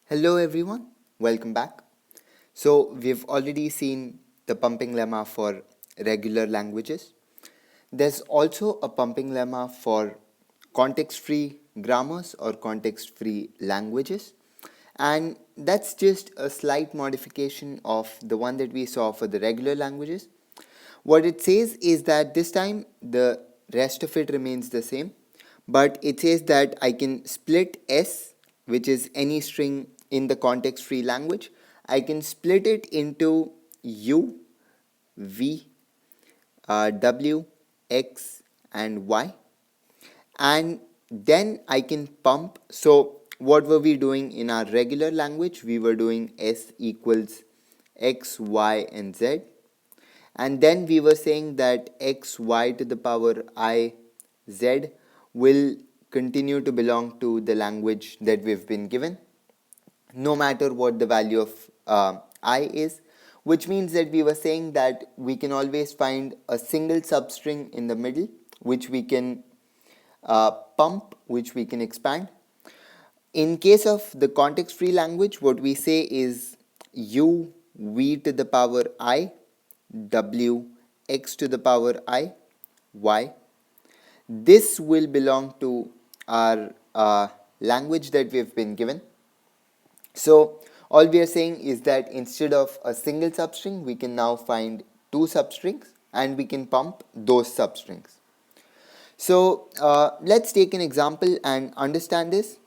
Hello everyone, welcome back. So we've already seen the pumping lemma for regular languages. There's also a pumping lemma for context-free grammars or context-free languages. And that's just a slight modification of the one that we saw for the regular languages. What it says is that this time the rest of it remains the same, but it says that I can split S, which is any string in the context free language. I can split it into U, V, W, X, and Y, and then I can pump. So what were we doing in our regular language? We were doing S equals X, Y, and Z. And then we were saying that x, y to the power I, z will continue to belong to the language that we've been given, no matter what the value of I is, which means that we were saying that we can always find a single substring in the middle, which we can pump, which we can expand. In case of the context-free language, what we say is u, v to the power I, w, x to the power I, y. This will belong to our language that we've been given. So all we are saying is that instead of a single substring, we can now find two substrings and we can pump those substrings. So let's take an example and understand this.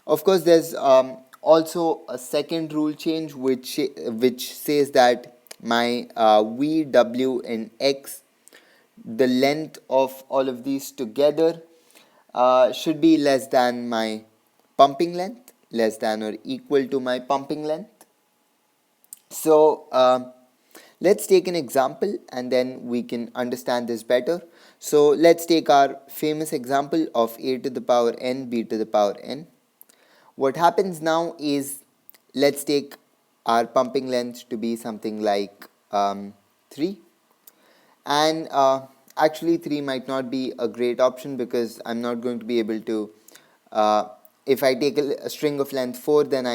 Of course, there's also a second rule change which says that my v, w, and x, the length of all of these together should be less than my pumping length, less than or equal to my pumping length. So let's take an example and then we can understand this better. So let's take our famous example of a to the power n, b to the power n. What happens now is, let's take our pumping length to be something like 3. And actually 3 might not be a great option because I'm not going to be able to, if I take a string of length 4, then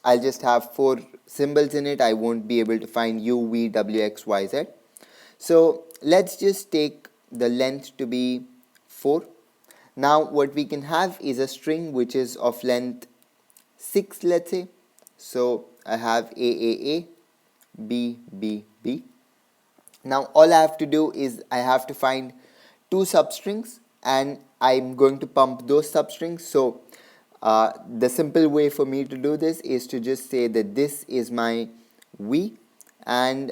I'll just have 4 symbols in it. I won't be able to find u, v, w, x, y, z. So let's just take the length to be 4. Now what we can have is a string which is of length 6, let's say. So I have a, b, b, b. Now all I have to do is I have to find two substrings and I'm going to pump those substrings. So the simple way for me to do this is to just say that this is my v and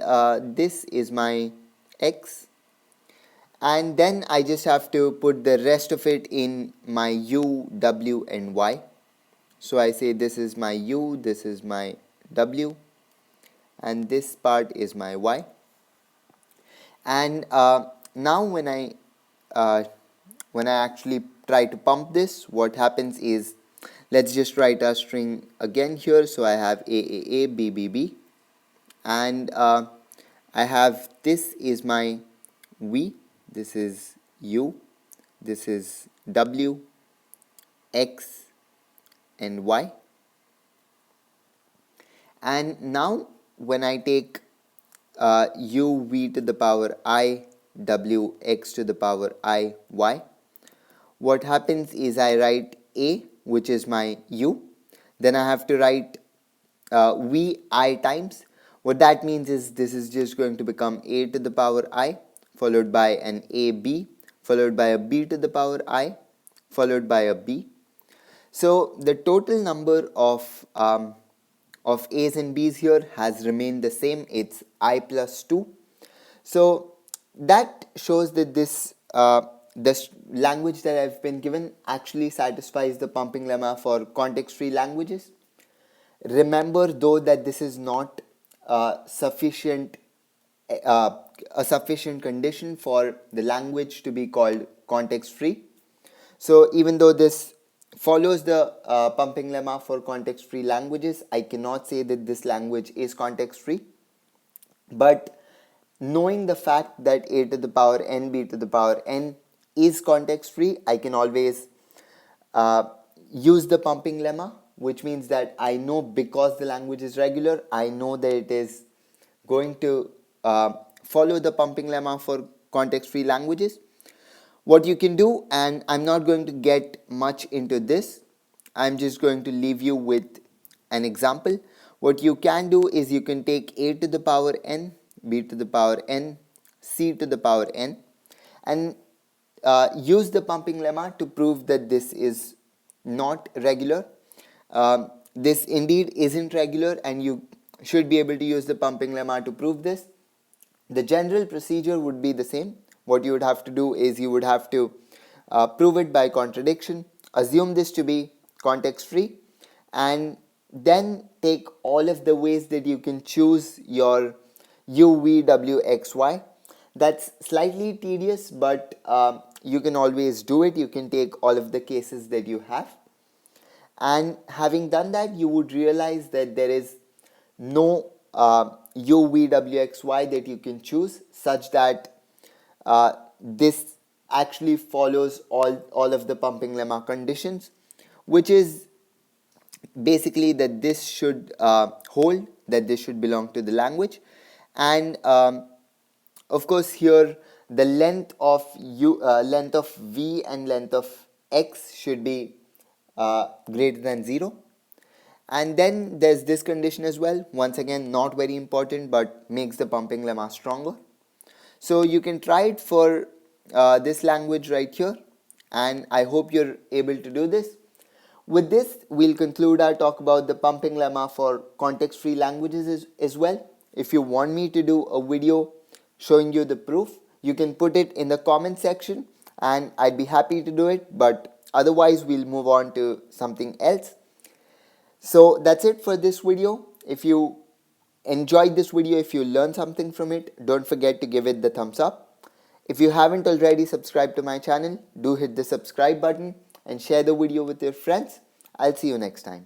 this is my x, and then I just have to put the rest of it in my u, w, and y. So I say this is my u, this is my w, and this part is my y. And now when I actually try to pump this, what happens is, let's just write our string again here. So I have a, b, b, b, and I have, this is my v, this is u, this is w, x, and y. And now when I take u, v to the power I, w, x to the power I, y, what happens is I write a, which is my u, then I have to write v I times. What that means is this is just going to become a to the power I, followed by an ab, followed by a b to the power I, followed by a b. So the total number of a's and b's here has remained the same. It's I plus 2. So that shows that this language that I've been given actually satisfies the pumping lemma for context-free languages. Remember though that this is not sufficient a sufficient condition for the language to be called context-free. So even though this follows the pumping lemma for context-free languages, I cannot say that this language is context-free. But knowing the fact that a to the power n, b to the power n is context-free, I can always use the pumping lemma which means that I know because the language is regular, I know that it is going to follow the pumping lemma for context-free languages. What you can do, and I'm not going to get much into this, I'm just going to leave you with an example. What you can do is you can take a to the power n, b to the power n, c to the power n, and use the pumping lemma to prove that this is not regular. This indeed isn't regular, and you should be able to use the pumping lemma to prove this. The general procedure would be the same. What you would have to do is you would have to prove it by contradiction, assume this to be context free, and then take all of the ways that you can choose your u, v, w, x, y. That's slightly tedious, but you can always do it. You can take all of the cases that you have. And having done that, you would realize that there is no u, v, w, x, y that you can choose such that this actually follows all of the pumping lemma conditions, which is basically that this should hold, that this should belong to the language, and of course here the length of v and length of x should be greater than 0. And then there's this condition as well, once again not very important but makes the pumping lemma stronger. So you can try it for this language right here, and I hope you're able to do this. With this, we'll conclude our talk about the pumping lemma for context-free languages as well. If you want me to do a video showing you the proof, you can put it in the comment section and I'd be happy to do it, but otherwise we'll move on to something else. So that's it for this video. If you enjoyed this video, if you learned something from it, don't forget to give it the thumbs up. If you haven't already subscribed to my channel, do hit the subscribe button and share the video with your friends. I'll see you next time.